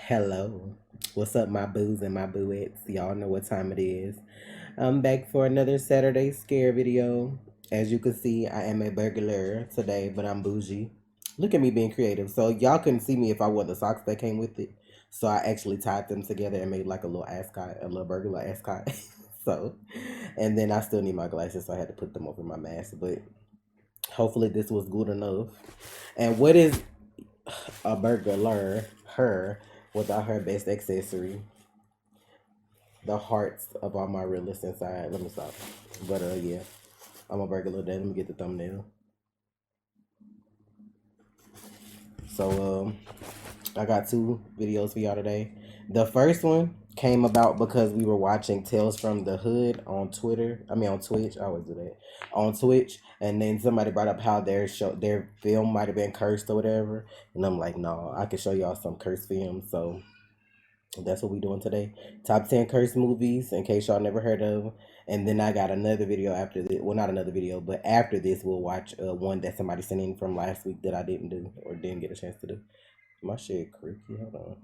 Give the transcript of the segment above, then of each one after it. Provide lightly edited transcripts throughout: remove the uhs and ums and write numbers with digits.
Hello. What's up, my boos and my booettes? Y'all know what time it is. I'm back for another Saturday scare video. As you can see, I am a burglar today, but I'm bougie. Look at me being creative. So y'all couldn't see me if I wore the socks that came with it. So I actually tied them together and made like a little ascot, a little burglar ascot. So, and then I still need my glasses, so I had to put them over my mask. But hopefully this was good enough. And what is a burglar? Her without her best accessory, the hearts of all my realists inside. Let me stop. But yeah, I'm a burglar. Then let me get the thumbnail. So I got two videos for y'all today. The first one came about because we were watching Tales from the Hood on Twitter. I mean on Twitch. I always do that. On Twitch. And then somebody brought up how their film might have been cursed or whatever. And I'm like, no, I can show y'all some cursed films. So that's what we doing today. Top 10 cursed movies, in case y'all never heard of. And then I got another video after this. Well, not another video, but after this, we'll watch one that somebody sent in from last week that I didn't do or didn't get a chance to do. My shit creaky. Hold on.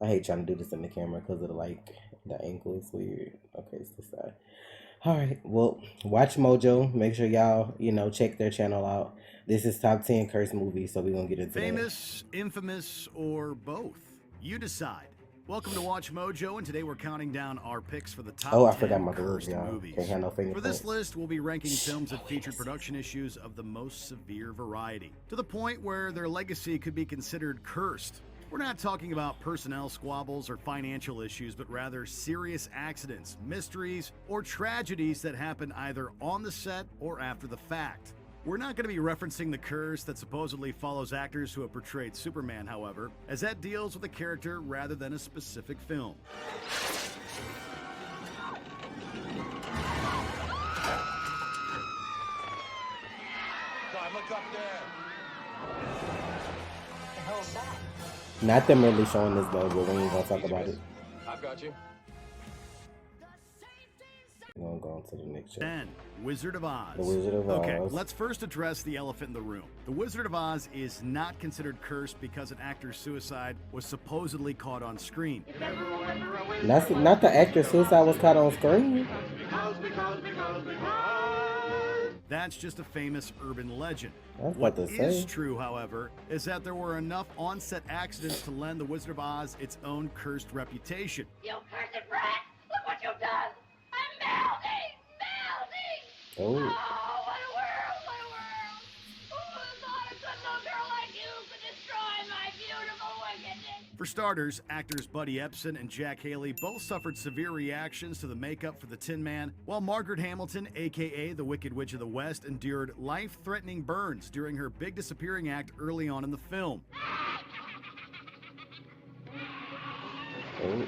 I hate trying to do this in the camera because of the angle is weird. Okay, it's this side. All right. Well, watch Mojo. Make sure y'all, check their channel out. This is Top 10 cursed movies, so we're going to get into Famous, infamous, or both? You decide. Welcome to Watch Mojo, and today we're counting down our picks for the top 10 I forgot my cursed movies. Can't have no for this list, we'll be ranking films that featured production issues of the most severe variety, to the point where their legacy could be considered cursed. We're not talking about personnel squabbles or financial issues, but rather serious accidents, mysteries, or tragedies that happen either on the set or after the fact. We're not going to be referencing the curse that supposedly follows actors who have portrayed Superman, however, as that deals with a character rather than a specific film. God, look up there. What the hell is that? Not them really showing this though, but we ain't gonna talk about it. I've got you. We're gonna go on to the next show. 10. Wizard of Oz. The Wizard of Oz. Okay, let's first address the elephant in the room. The Wizard of Oz is not considered cursed because an actor's suicide was supposedly caught on screen. Not the actor's suicide was caught on screen. That's just a famous urban legend. I was What about to is say. true, however, is that there were enough on-set accidents to lend the Wizard of Oz its own cursed reputation. You cursed brat! Look what you've done! I'm melting! Melting! Oh. Oh, what a world! What a world! Who would have thought a good little girl like you could destroy my beautiful wickedness? For starters, actors Buddy Epson and Jack Haley both suffered severe reactions to the makeup for the Tin Man, while Margaret Hamilton, aka the Wicked Witch of the West, endured life-threatening burns during her big disappearing act early on in the film. Oh.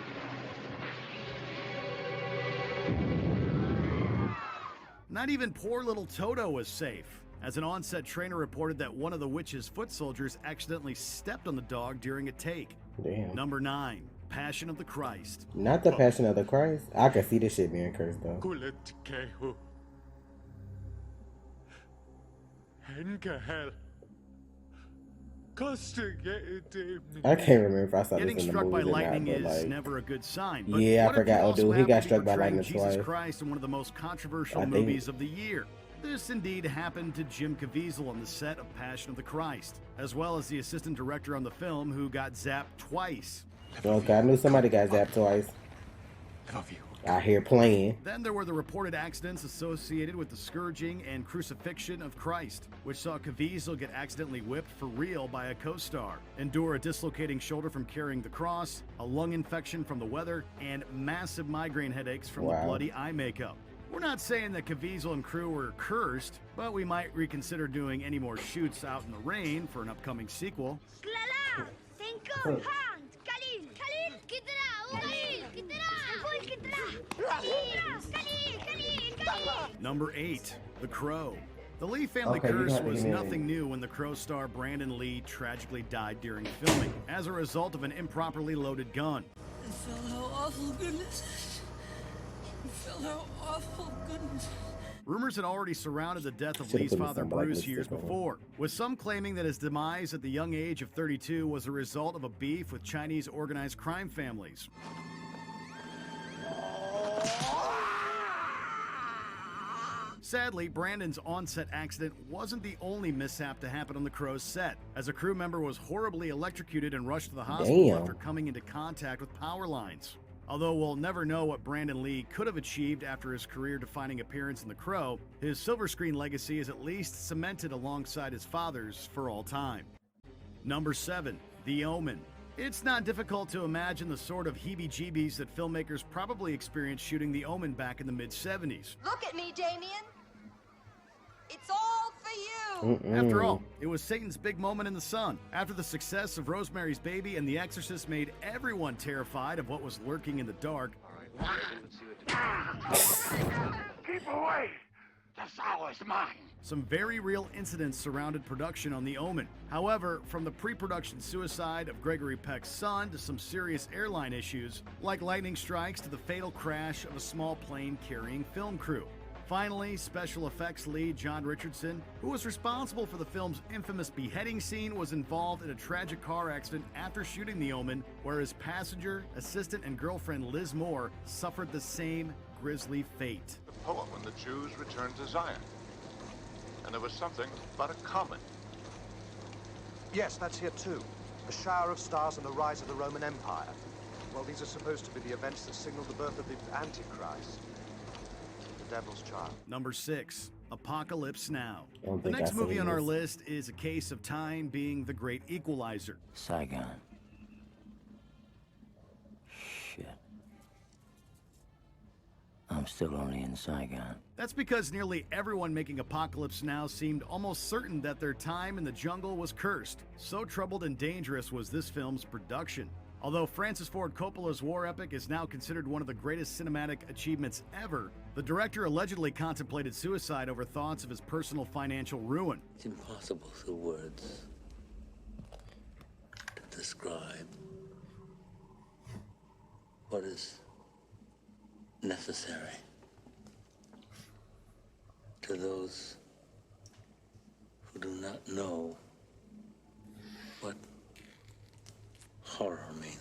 Not even poor little Toto was safe, as an on-set trainer reported that one of the witch's foot soldiers accidentally stepped on the dog during a take. Damn. Number 9. Passion of the Christ. Not the Passion of the Christ. I can see this shit being cursed though. Coldest GIVEAWAY. Hell. I can't remember if I saw Getting this in the struck by movie or lightning not, but is like, never a good sign. But yeah, I what if forgot. you Oh, also dude, he happen got to be struck by portraying lightning Jesus twice. Christ in one of the most controversial I think. movies of the year. This indeed happened to Jim Caviezel on the set of Passion of the Christ, as well as the assistant director on the film who got zapped twice. okay, I knew somebody got zapped twice. Out here playing. Then there were the reported accidents associated with the scourging and crucifixion of Christ, which saw Caviezel get accidentally whipped for real by a co-star, endure a dislocating shoulder from carrying the cross, a lung infection from the weather, and massive migraine headaches from the bloody eye makeup. We're not saying that Caviezel and crew were cursed, but we might reconsider doing any more shoots out in the rain for an upcoming sequel. Klala! Cinco! Hand! Khalil! Khalil! Kitra! Khalil! Kitra! Number 8. The Crow. The Lee family Okay, you curse got was it. nothing new when the Crow star Brandon Lee tragically died during filming as a result of an improperly loaded gun. I felt how awful goodness. I felt how awful goodness. Rumors had already surrounded the death of Should've Lee's put father some black Bruce years lipstick on. before, with some claiming that his demise at the young age of 32 was a result of a beef with Chinese organized crime families. Sadly, Brandon's on-set accident wasn't the only mishap to happen on the Crow's set, as a crew member was horribly electrocuted and rushed to the hospital Damn. after coming into contact with power lines. Although we'll never know what Brandon Lee could have achieved after his career-defining appearance in The Crow, his silver screen legacy is at least cemented alongside his father's for all time. Number 7. The Omen. It's not difficult to imagine the sort of heebie-jeebies that filmmakers probably experienced shooting The Omen back in the mid-70s. Look at me, Damien. It's all for you. After all, it was Satan's big moment in the sun. After the success of Rosemary's Baby and The Exorcist made everyone terrified of what was lurking in the dark, Keep away! The soul is mine! some very real incidents surrounded production on The Omen. However, from the pre-production suicide of Gregory Peck's son to some serious airline issues, like lightning strikes to the fatal crash of a small plane carrying film crew. Finally, special effects lead John Richardson, who was responsible for the film's infamous beheading scene, was involved in a tragic car accident after shooting The Omen, where his passenger, assistant, and girlfriend Liz Moore suffered the same grisly fate. The poem when the Jews returned to Zion. And there was something about a comet. Yes, that's here too. A shower of stars and the rise of the Roman Empire. Well, these are supposed to be the events that signaled the birth of the Antichrist. The Devil's Child. Number 6. Apocalypse Now. I don't The think next I've movie seen on our this. list is A Case of Time being the Great Equalizer. Saigon. Shit. I'm still only in Saigon. That's because nearly everyone making Apocalypse Now seemed almost certain that their time in the jungle was cursed. So troubled and dangerous was this film's production. Although Francis Ford Coppola's war epic is now considered one of the greatest cinematic achievements ever, the director allegedly contemplated suicide over thoughts of his personal financial ruin. It's impossible through words to describe what is necessary to those who do not know what horror means.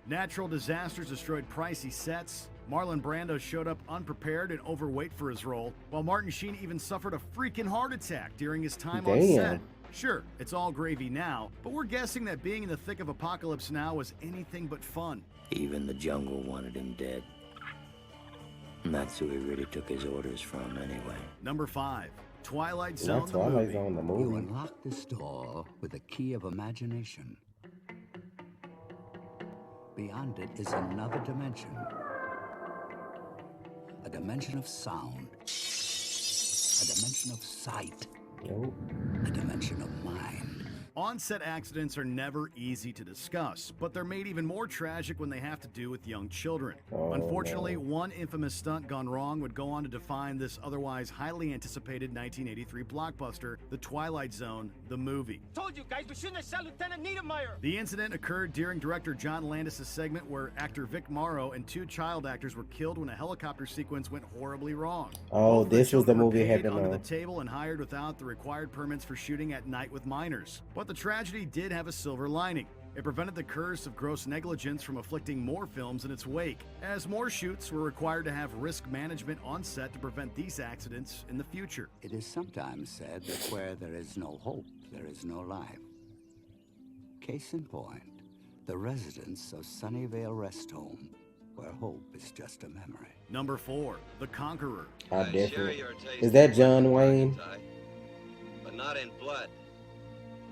Natural disasters destroyed pricey sets. Marlon Brando showed up unprepared and overweight for his role, while Martin Sheen even suffered a freaking heart attack during his time on Damn. set. Sure, it's all gravy now, but we're guessing that being in the thick of Apocalypse Now was anything but fun. Even the jungle wanted him dead. And that's who he really took his orders from anyway. Number 5. Twilight Zone, That's the Twilight movie. Zone, the You movie. unlock this door with a key of imagination. Beyond it is another dimension. A dimension of sound. A dimension of sight. Nope. A dimension of mind. On-set accidents are never easy to discuss, but they're made even more tragic when they have to do with young children. Oh, Unfortunately, no. one infamous stunt gone wrong would go on to define this otherwise highly anticipated 1983 blockbuster, The Twilight Zone, the movie. Told you guys we shouldn't have shot Lieutenant Niedermeyer. The incident occurred during director John Landis' segment where actor Vic Morrow and 2 child actors were killed when a helicopter sequence went horribly wrong. Oh, Both this was the children were movie it paid happened under the on. table and hired without the required permits for shooting at night with minors. But the tragedy did have a silver lining. It prevented the curse of gross negligence from afflicting more films in its wake, as more shoots were required to have risk management on set to prevent these accidents in the future. It is sometimes said that where there is no hope, there is no life. Case in point, the residents of Sunnyvale Rest Home, where hope is just a memory. Number 4. The Conqueror. I share definitely. your taste Is that in John blood, Wayne? Ty, but not in blood.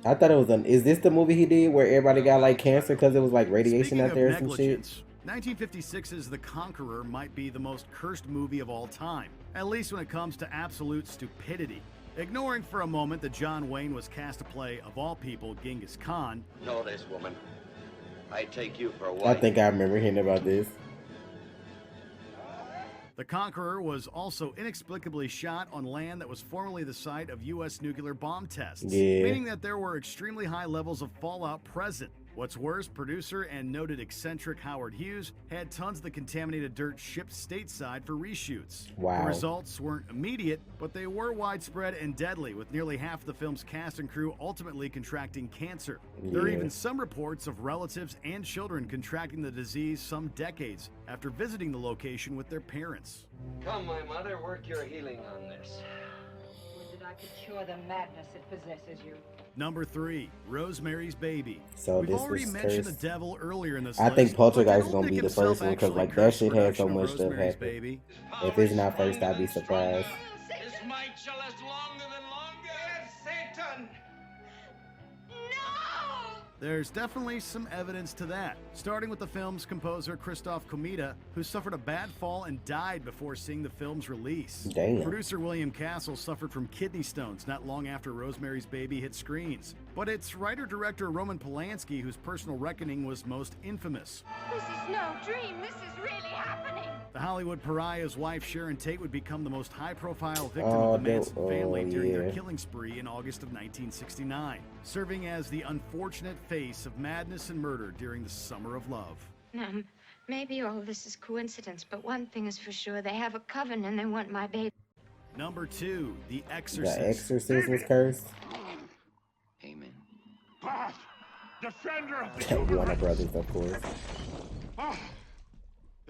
I thought it was an. Is this the movie he did where everybody got like cancer because it was like radiation Speaking out of there or some shit? negligence, 1956's The Conqueror might be the most cursed movie of all time, at least when it comes to absolute stupidity. Ignoring for a moment that John Wayne was cast to play, of all people, Genghis Khan, Know this woman. I take you for a I wife. think I remember hearing about this. The Conqueror was also inexplicably shot on land that was formerly the site of U.S. nuclear bomb tests, Yeah. meaning that there were extremely high levels of fallout present. What's worse, producer and noted eccentric Howard Hughes had tons of the contaminated dirt shipped stateside for reshoots. Wow. The results weren't immediate, but they were widespread and deadly, with nearly half of the film's cast and crew ultimately contracting cancer. There are even some reports of relatives and children contracting the disease some decades after visiting the location with their parents. Come, my mother, work your healing on this. Would that I could cure the madness that possesses you. Number 3, Rosemary's Baby. So We've this already was mentioned cursed. the devil earlier in this I list, think but Poltergeist is did gonna Old be Nick the first himself one because actually like that curse shit had so production of much stuff Rosemary's happen. Baby? If it's not first, I'd be surprised. This might shall last longer than longer. Yes, Satan! There's definitely some evidence to that, starting with the film's composer Christoph Komeda, who suffered a bad fall and died before seeing the film's release. Damn. Producer William Castle suffered from kidney stones not long after Rosemary's Baby hit screens. But it's writer-director Roman Polanski whose personal reckoning was most infamous. This is no dream. This is really happening. The Hollywood pariah's wife Sharon Tate would become the most high-profile victim of the Manson family during their killing spree in August of 1969, serving as the unfortunate face of madness and murder during the Summer of Love. Maybe all this is coincidence, but one thing is for sure, they have a coven and they want my baby. Number 2, The Exorcist. The Exorcist was cursed. Amen. God, defender of the Warner Brothers, of course. Oh,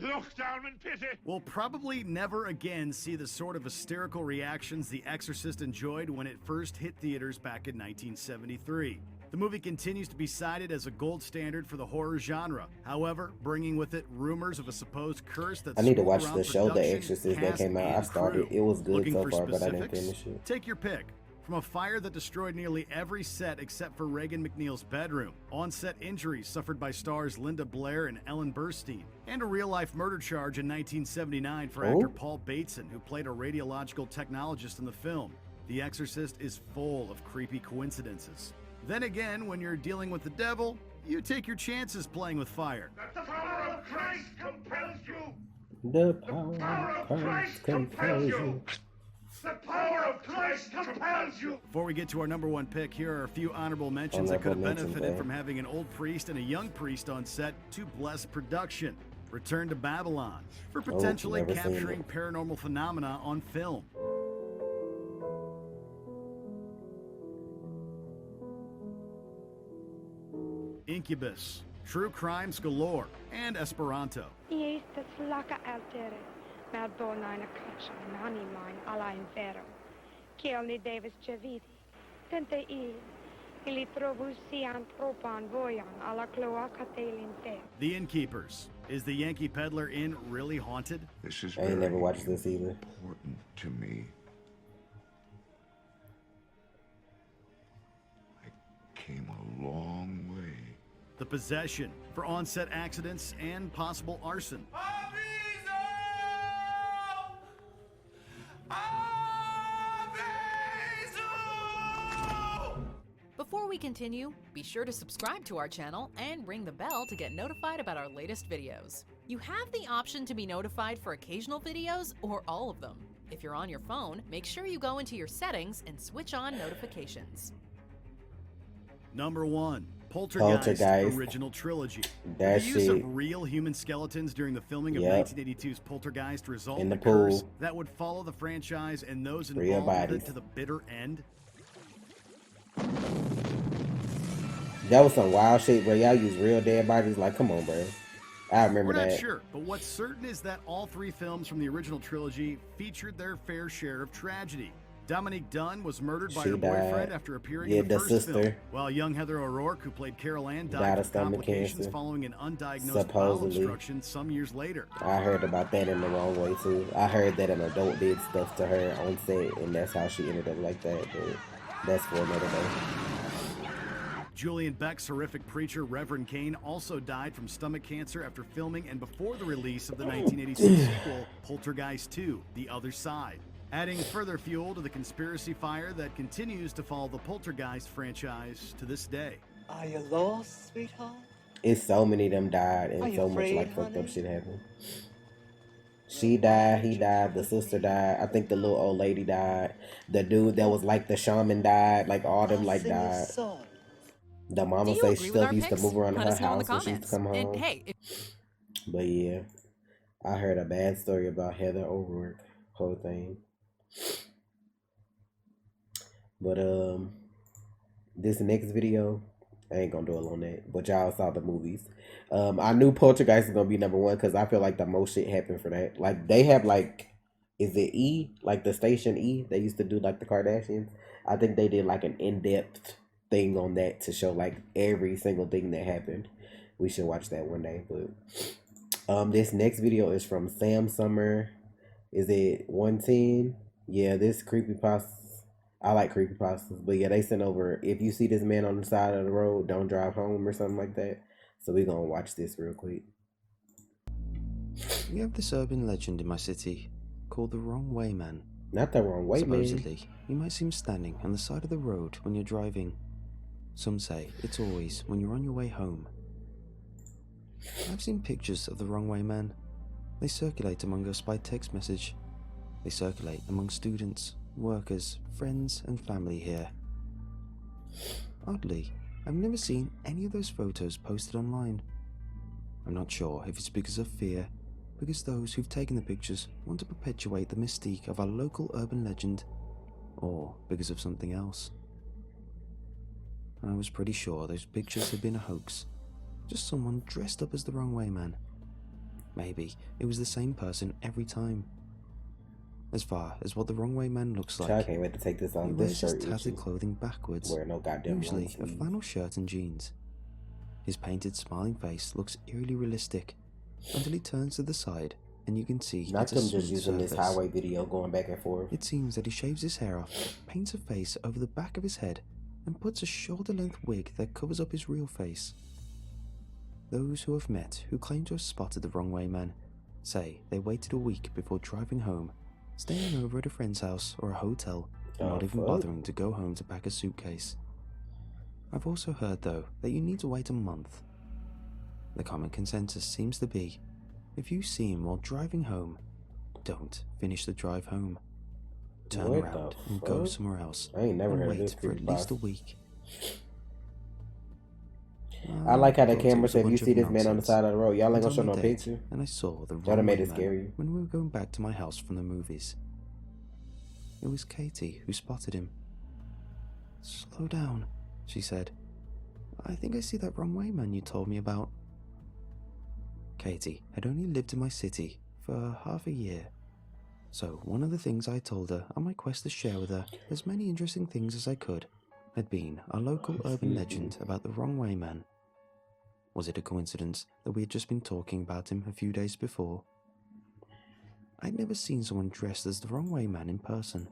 look down in pity. We'll probably never again see the sort of hysterical reactions The Exorcist enjoyed when it first hit theaters back in 1973. The movie continues to be cited as a gold standard for the horror genre, however, bringing with it rumors of a supposed curse that's I need to swirled watch around the show The production, Exorcist that cast, came out. I and started. crew. It was good Looking so for far, but I didn't specifics? finish it. Take your pick. From a fire that destroyed nearly every set except for Reagan McNeil's bedroom, on-set injuries suffered by stars Linda Blair and Ellen Burstyn, and a real-life murder charge in 1979 for actor Paul Bateson, who played a radiological technologist in the film. The Exorcist is full of creepy coincidences. Then again, when you're dealing with the devil, you take your chances playing with fire. The power of Christ compels you. The power of Christ compels you. The power of Christ compels you. Before we get to our number 1 pick, here are a few honorable mentions that could have benefited from having an old priest and a young priest on set to bless production. Return to Babylon, for potentially capturing paranormal phenomena on film. Incubus, True Crimes Galore, and Esperanto. Estas flaca altere, malbonina kacha, nani mine alla infero. Kielni Davis Ceviti, tente ili trobus sian tropan voyan alla cloaca telinte. The Innkeepers. Is the Yankee Peddler Inn really haunted? This is I ain't never watched this either. important to me. I came a long way. The Possession, for on-set accidents and possible arson. Before we continue, be sure to subscribe to our channel and ring the bell to get notified about our latest videos. You have the option to be notified for occasional videos or all of them. If you're on your phone, make sure you go into your settings and switch on notifications. Number 1, Poltergeist Original Trilogy. That the use shit. of real human skeletons during the filming of Yep. 1982's Poltergeist result In in the a curse pool. that would follow the franchise and those Real involved with bodies. it to the bitter end. That was some wild shit, bro. Y'all use real dead bodies. Like, come on, bro. I remember We're that. not sure, but what's certain is that all 3 films from the original trilogy featured their fair share of tragedy. Dominique Dunn was murdered by She her boyfriend died. after appearing Yeah, in the the first sister. film, while young Heather O'Rourke, who played Carol Ann, Died died of of stomach complications cancer. following an undiagnosed bowel Supposedly. obstruction some years later. I heard about that in the wrong way, too. I heard that an adult did stuff to her on set, and that's how she ended up like that, but that's for another day. Julian Beck's horrific preacher, Reverend Cain, also died from stomach cancer after filming and before the release of the 1986 sequel, Poltergeist 2, The Other Side, adding further fuel to the conspiracy fire that continues to follow the Poltergeist franchise to this day. Are you lost, sweetheart? It's so many of them died, Are and you so much afraid, like fucked up honey? shit happened. She died, he died, the sister died. I think the little old lady died. The dude that was like the shaman died. Like all them like Sing your died. song. The Do mama you say agree with stuff our used to picks? move around in Let her us know in the house when she used to comments. come And home. hey, But yeah, I heard a bad story about Heather O'Rourke. Whole thing. But this next video, I ain't gonna dwell on that. But y'all saw the movies. I knew Poltergeist is gonna be number one because I feel like the most shit happened for that. Like they have like, is it E? Like the station E? They used to do like the Kardashians. I think they did like an in-depth thing on that to show like every single thing that happened. We should watch that one day. But this next video is from Sam Summer. Is it 110? Yeah, this creepypasta. I like creepypastas, but yeah, they sent over, if you see this man on the side of the road, don't drive home or something like that. So we're gonna watch this real quick. We have this urban legend in my city called the Wrong Way Man. Not the wrong way, Supposedly, man. you might see him standing on the side of the road when you're driving. Some say it's always when you're on your way home. I've seen pictures of the Wrong Way Man. They circulate among us by text message. They circulate among students, workers, friends, and family here. Oddly, I've never seen any of those photos posted online. I'm not sure if it's because of fear, because those who've taken the pictures want to perpetuate the mystique of our local urban legend, or because of something else. I was pretty sure those pictures had been a hoax, just someone dressed up as the Wrong Way Man. Maybe it was the same person every time. As far as what the Wrong Way Man looks like, I can't wait to take this on. he This wears his shirt tattered clothing backwards, wear no goddamn usually long a sleeve. flannel shirt and jeans. His painted smiling face looks eerily realistic until he turns to the side and you can see Not it's a them just smooth using surface. this highway video going back and forth. It seems that he shaves his hair off, paints a face over the back of his head, and puts a shoulder-length wig that covers up his real face. Those who have met who claim to have spotted the Wrong Way Man say they waited a week before driving home, staying over at a friend's house or a hotel, not even bothering to go home to pack a suitcase. I've also heard, though, that you need to wait a month. The common consensus seems to be, if you see him while driving home, don't finish the drive home. Turn What around the and go fuck? somewhere else, I ain't never and heard of wait this for at least a creepypasta. week. I like how the thought it camera was a said, if you bunch of see this man on the nonsense side of the road, y'all ain't gonna show until no my date, picture. and I saw the That'd Wrong have made Way it Man scary. when we were going back to my house from the movies. It was Katie who spotted him. "Slow down," she said. "I think I see that Wrong Way Man you told me about." Katie had only lived in my city for half a year, so one of the things I told her on my quest to share with her as many interesting things as I could had been a local urban legend about the Wrong Way Man. Was it a coincidence that we had just been talking about him a few days before? I'd never seen someone dressed as the Wrong Way Man in person.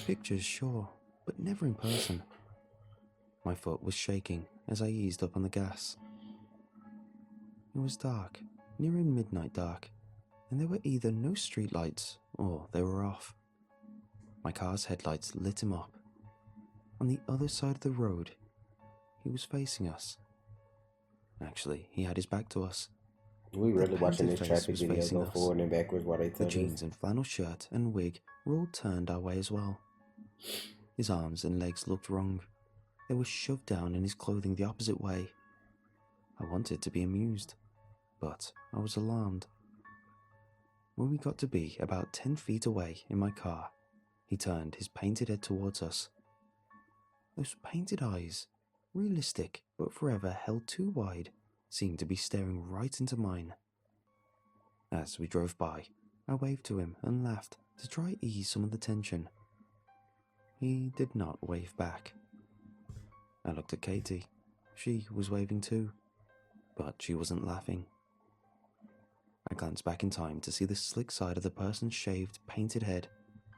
Pictures, sure, but never in person. My foot was shaking as I eased up on the gas. It was dark, nearing midnight dark, and there were either no streetlights or they were off. My car's headlights lit him up. On the other side of the road, he was facing us. Actually, he had his back to us. We really The watching painted this face traffic was video facing go us. forward and backwards while they The tell jeans us. and flannel shirt and wig were all turned our way as well. His arms and legs looked wrong. They were shoved down in his clothing the opposite way. I wanted to be amused, but I was alarmed. When we got to be about 10 feet away in my car, he turned his painted head towards us. Those painted eyes, realistic but forever held too wide, seemed to be staring right into mine. As we drove by, I waved to him and laughed to try ease some of the tension. He did not wave back. I looked at Katie. She was waving too, but she wasn't laughing. I glanced back in time to see the slick side of the person's shaved, painted head,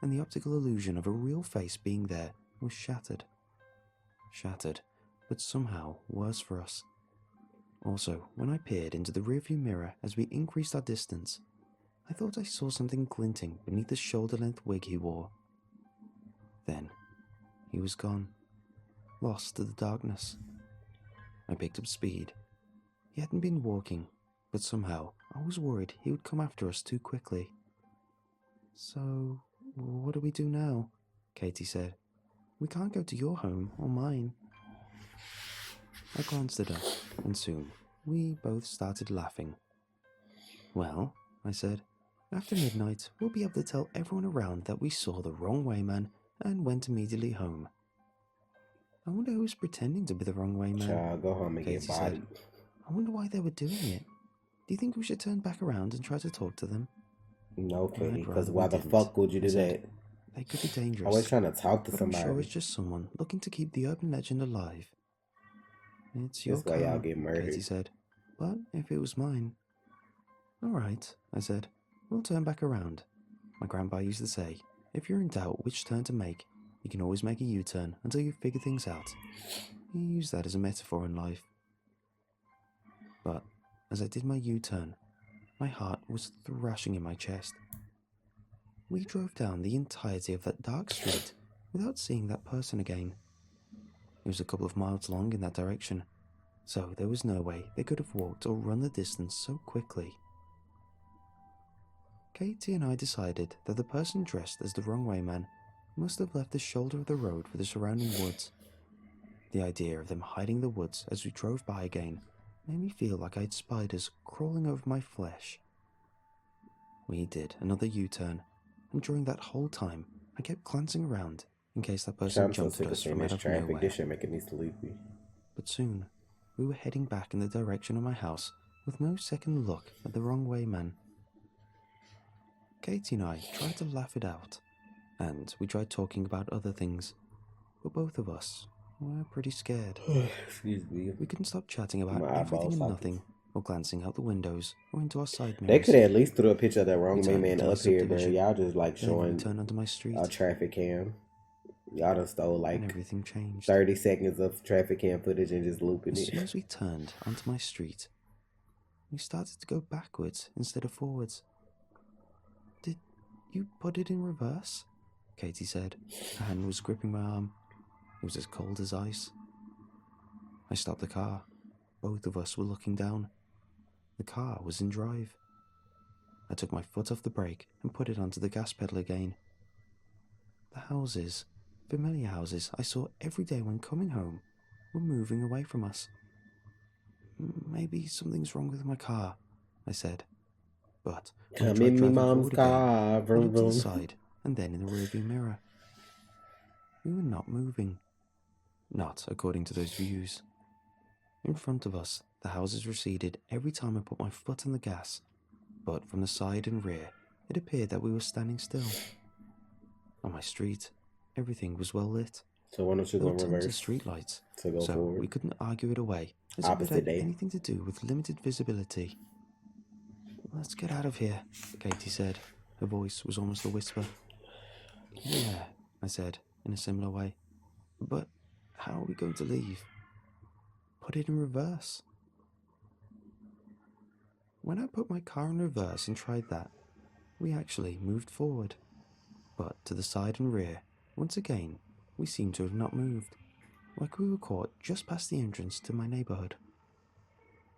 and the optical illusion of a real face being there was shattered. Shattered, but somehow worse for us. Also, when I peered into the rearview mirror as we increased our distance, I thought I saw something glinting beneath the shoulder-length wig he wore. Then, he was gone, lost to the darkness. I picked up speed. He hadn't been walking, but somehow I was worried he would come after us too quickly. "So, what do we do now?" Katie said. "We can't go to your home or mine." I glanced at her, and soon we both started laughing. Well, I said, after midnight, we'll be able to tell everyone around that we saw the wrong way man and went immediately home. I wonder who was pretending to be the wrong way man. Child, go home and Katie get bodied. said, I wonder why they were doing it. Do you think we should turn back around and try to talk to them? No, Katie, because rather why we the didn't. fuck would you do I said, that? They could be dangerous. Always trying to talk to but somebody. I'm sure it's just someone looking to keep the urban legend alive. It's your That's why car, y'all get murdered. Katie said. But if it was mine... All right, I said. We'll turn back around. My grandpa used to say, if you're in doubt which turn to make, you can always make a U-turn until you figure things out. He used that as a metaphor in life. But as I did my U-turn, my heart was thrashing in my chest. We drove down the entirety of that dark street without seeing that person again. It was a couple of miles long in that direction, so there was no way they could have walked or run the distance so quickly. Katie and I decided that the person dressed as the wrong way man must have left the shoulder of the road for the surrounding woods. The idea of them hiding the woods as we drove by again made me feel like I had spiders crawling over my flesh. We did another U-turn, and during that whole time, I kept glancing around in case that person jumped at us from out of nowhere. This shit making me sleepy. But soon, we were heading back in the direction of my house with no second look at the wrong way man. Katie and I tried to laugh it out, and we tried talking about other things, but both of us were pretty scared. Excuse me. We couldn't stop chatting about everything and nothing, or glancing out the windows or into our side mirrors. They could at least throw a picture of that wrong man up here, bro. Y'all just like showing onto my street. A traffic cam. Y'all done stole like everything changed. 30 seconds of traffic cam footage and just looping it. As soon as we turned onto my street, we started to go backwards instead of forwards. Did you put it in reverse? Katie said. Her hand was gripping my arm. It was as cold as ice. I stopped the car. Both of us were looking down. The car was in drive. I took my foot off the brake and put it onto the gas pedal again. The houses, familiar houses I saw every day when coming home, were moving away from us. Maybe something's wrong with my car, I said. But when I tried driving forward again, I looked to the side and then in the rearview mirror. We were not moving. Not according to those views. In front of us, the houses receded every time I put my foot on the gas, but from the side and rear, it appeared that we were standing still. On my street, everything was well lit. So why don't you go reverse? Street lights, so go forward. We couldn't argue it away, as if it had anything to do with limited visibility. Let's get out of here, Katie said. Her voice was almost a whisper. Yeah, I said, in a similar way. But how are we going to leave? Put it in reverse. When I put my car in reverse and tried that, we actually moved forward. But to the side and rear, once again, we seemed to have not moved, like we were caught just past the entrance to my neighborhood.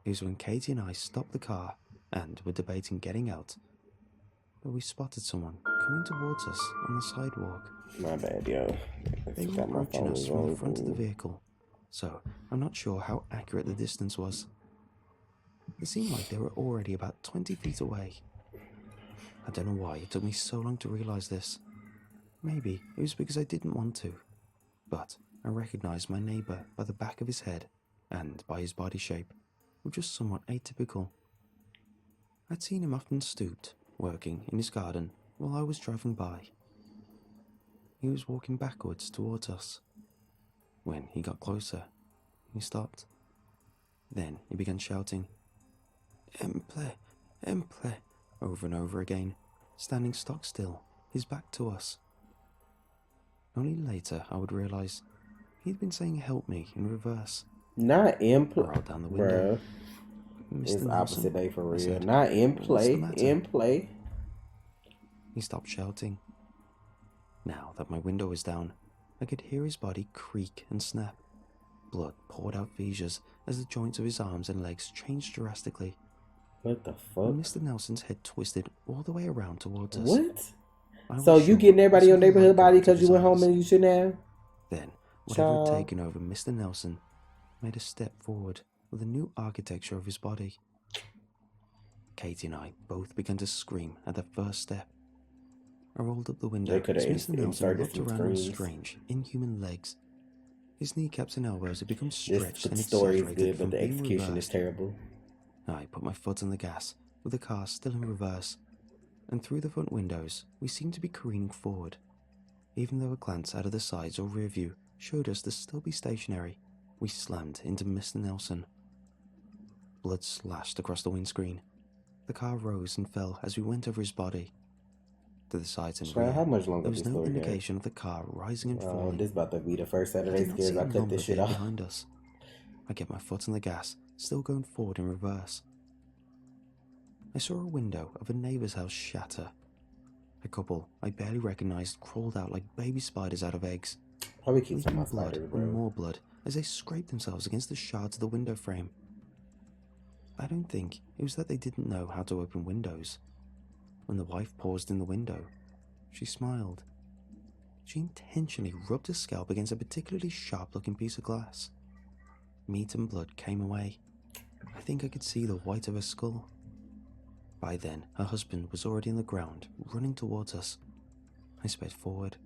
It was when Katie and I stopped the car and were debating getting out, but we spotted someone coming towards us on the sidewalk. My bad, yo. They were approaching us from the front of the vehicle, so I'm not sure how accurate the distance was. It seemed like they were already about 20 feet away. I don't know why it took me so long to realize this. Maybe it was because I didn't want to, but I recognized my neighbor by the back of his head and by his body shape, which was somewhat atypical. I'd seen him often stooped, working in his garden while I was driving by. He was walking backwards towards us. When he got closer, he stopped. Then he began shouting, "Emple, Emple," over and over again, standing stock still, his back to us. Only later I would realize he'd been saying "help me" in reverse. Not in play, down the window. It's opposite day for real. Not in play, in play. He stopped shouting. Now that my window was down, I could hear his body creak and snap. Blood poured out fissures as the joints of his arms and legs changed drastically. What the fuck? And Mr. Nelson's head twisted all the way around towards us. What? So you getting everybody in your neighborhood body because you went home and you shouldn't have? Then, whatever had taken over Mr. Nelson, made a step forward with a new architecture of his body. Katie and I both began to scream at the first step. I rolled up the window They could as have Mr. Nelson inserted looked some around on screws. strange, inhuman legs. His kneecaps and elbows had become This stretched and story is exaggerated good, from but the being execution is reversed. terrible. I put my foot on the gas, with the car still in reverse, and through the front windows, we seemed to be careening forward. Even though a glance out of the sides or rear view showed us to still be stationary, we slammed into Mr. Nelson. Blood slashed across the windscreen. The car rose and fell as we went over his body. To the sides and Child, rear, how much longer there was this no story got? indication of the car rising and Oh, falling. this about to be the first I Saturday did not Scares. see I a cut lumber this shit vehicle off. behind us. I get my foot on the gas, still going forward in reverse. I saw a window of a neighbour's house shatter. A couple I barely recognised crawled out like baby spiders out of eggs, Probably keep talking leaking about blood spiders, and bro. more blood as they scraped themselves against the shards of the window frame. I don't think it was that they didn't know how to open windows. When the wife paused in the window, she smiled. She intentionally rubbed her scalp against a particularly sharp-looking piece of glass. Meat and blood came away. I think I could see the white of her skull. By then, her husband was already on the ground, running towards us. I sped forward.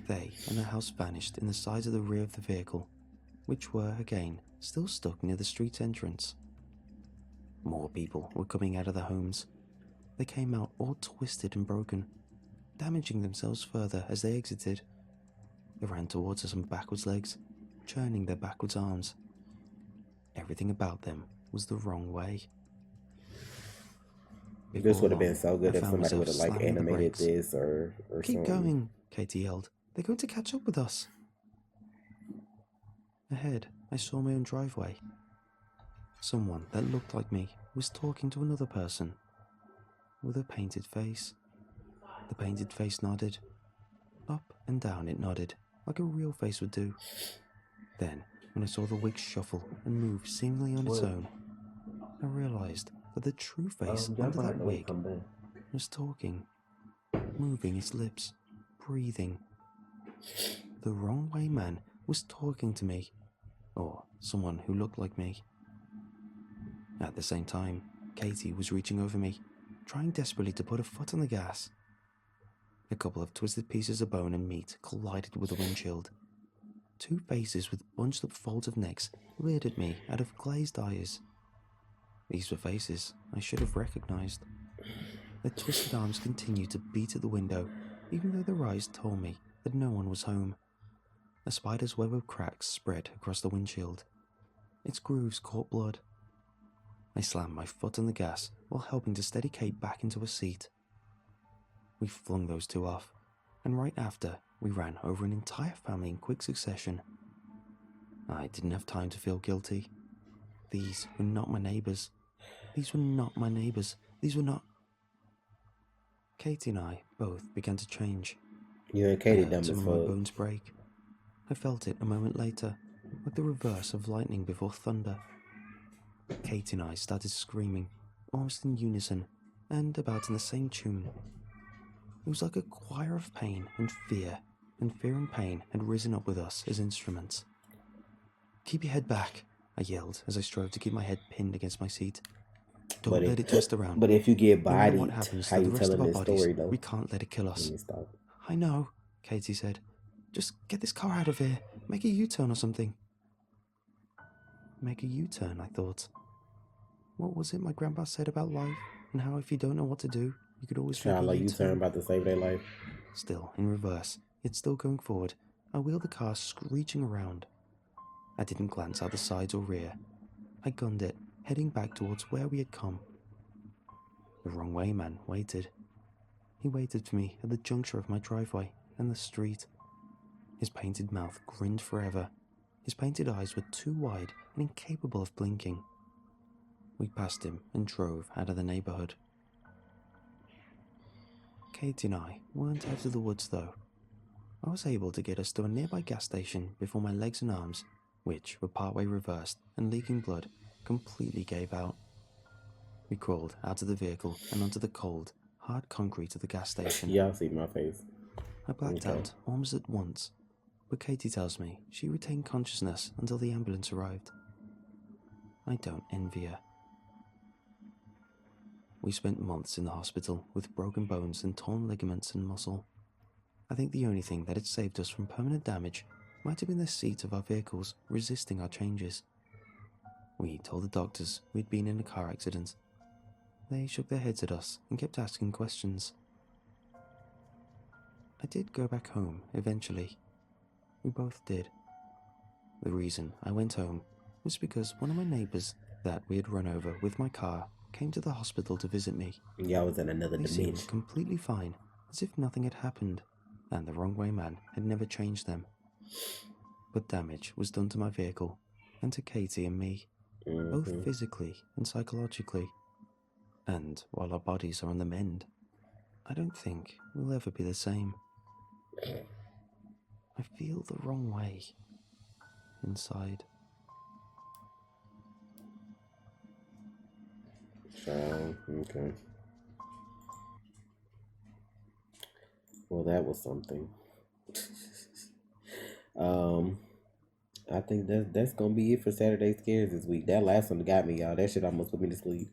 They and the house vanished in the sides of the rear of the vehicle, which were, again, still stuck near the street entrance. More people were coming out of the homes. They came out all twisted and broken, damaging themselves further as they exited. They ran towards us on backwards legs, churning their backwards arms. Everything about them was the wrong way. This would have been long, so good I if found somebody would have myself like slamming the animated brakes. this or Keep something. going, Katie yelled. They're going to catch up with us. Ahead, I saw my own driveway. Someone that looked like me was talking to another person with a painted face. The painted face nodded. Up and down it nodded, like a real face would do. Then, when I saw the wig shuffle and move seemingly on its own, I realized that the true face under that wig was talking, moving its lips, breathing. The wrong way man was talking to me, or someone who looked like me. At the same time, Katie was reaching over me, trying desperately to put a foot on the gas. A couple of twisted pieces of bone and meat collided with the windshield. Two faces with bunched up folds of necks leered at me out of glazed eyes. These were faces I should have recognized. Their twisted arms continued to beat at the window, even though their eyes told me that no one was home. A spider's web of cracks spread across the windshield. Its grooves caught blood. I slammed my foot on the gas while helping to steady Kate back into her seat. We flung those two off, and right after, we ran over an entire family in quick succession. I didn't have time to feel guilty. These were not my neighbours. These were not my neighbours. These were not... Katie and I both began to change. You and Katie I dumb heard as some of my fuck. bones break. I felt it a moment later, like the reverse of lightning before thunder. Katie and I started screaming, almost in unison, and about in the same tune. It was like a choir of pain and fear and pain had risen up with us as instruments. "Keep your head back," I yelled as I strove to keep my head pinned against my seat. "Don't let it twist around. But if you get No matter bodied, what happens how to you the rest of telling our this bodies, story though? we can't let it kill us." Let me stop. "I know," Katie said. "Just get this car out of here. Make a U-turn or something." Make a U-turn, I thought. What was it my grandpa said about life, and how if you don't know what to do, you could always make Child, a like you U-turn? turn about to save their life. Still in reverse, yet still going forward, I wheeled the car screeching around. I didn't glance out the sides or rear. I gunned it, heading back towards where we had come. The wrong way man waited. He waited for me at the juncture of my driveway and the street. His painted mouth grinned forever. His painted eyes were too wide and incapable of blinking. We passed him and drove out of the neighborhood. Katie and I weren't out of the woods though. I was able to get us to a nearby gas station before my legs and arms, which were partway reversed and leaking blood, completely gave out. We crawled out of the vehicle and onto the cold, hard concrete of the gas station. Y'all see my face. I blacked Okay. out almost at once. but Katie tells me she retained consciousness until the ambulance arrived. I don't envy her. We spent months in the hospital with broken bones and torn ligaments and muscle. I think the only thing that had saved us from permanent damage might have been the seat of our vehicles resisting our changes. We told the doctors we'd been in a car accident. They shook their heads at us and kept asking questions. I did go back home eventually. We both did. The reason I went home was because one of my neighbors that we had run over with my car came to the hospital to visit me. Y'all was in another They dimension. seemed completely fine, as if nothing had happened, and the wrong way man had never changed them. But damage was done to my vehicle, and to Katie and me, both physically and psychologically. And while our bodies are on the mend, I don't think we'll ever be the same. I feel the wrong way inside. Okay. Well, that was something. I think that's gonna be it for Saturday Scares this week. That last one got me, y'all. That shit almost put me to sleep.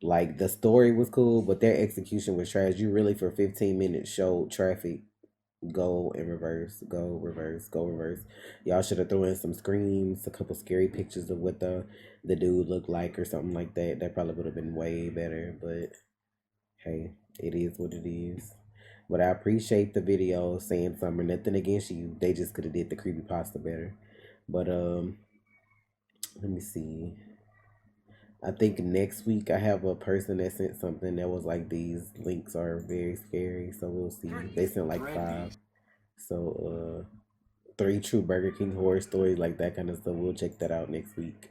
Like, the story was cool, but their execution was trash. You really, for 15 minutes, showed traffic go and reverse, go reverse, go reverse. Y'all should have thrown in some screams, a couple scary pictures of what the dude looked like or something like that. That probably would have been way better, but hey, it is what it is. But I appreciate the video saying something. Nothing against you. They just could have did the creepypasta better. But let me see. I think next week I have a person that sent something that was like, these links are very scary, so we'll see. They sent like 5. So 3 true Burger King horror stories, like that kind of stuff. We'll check that out next week.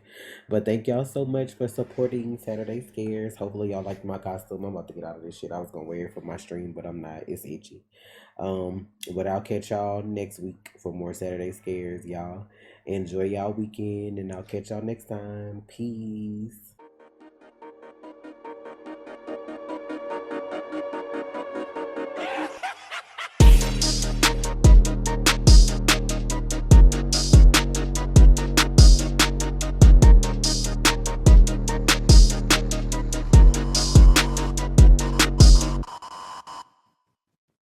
But thank y'all so much for supporting Saturday Scares. Hopefully y'all liked my costume. I'm about to get out of this shit. I was gonna wear it for my stream, but I'm not. It's itchy. But I'll catch y'all next week for more Saturday Scares, y'all. Enjoy y'all weekend, and I'll catch y'all next time. Peace.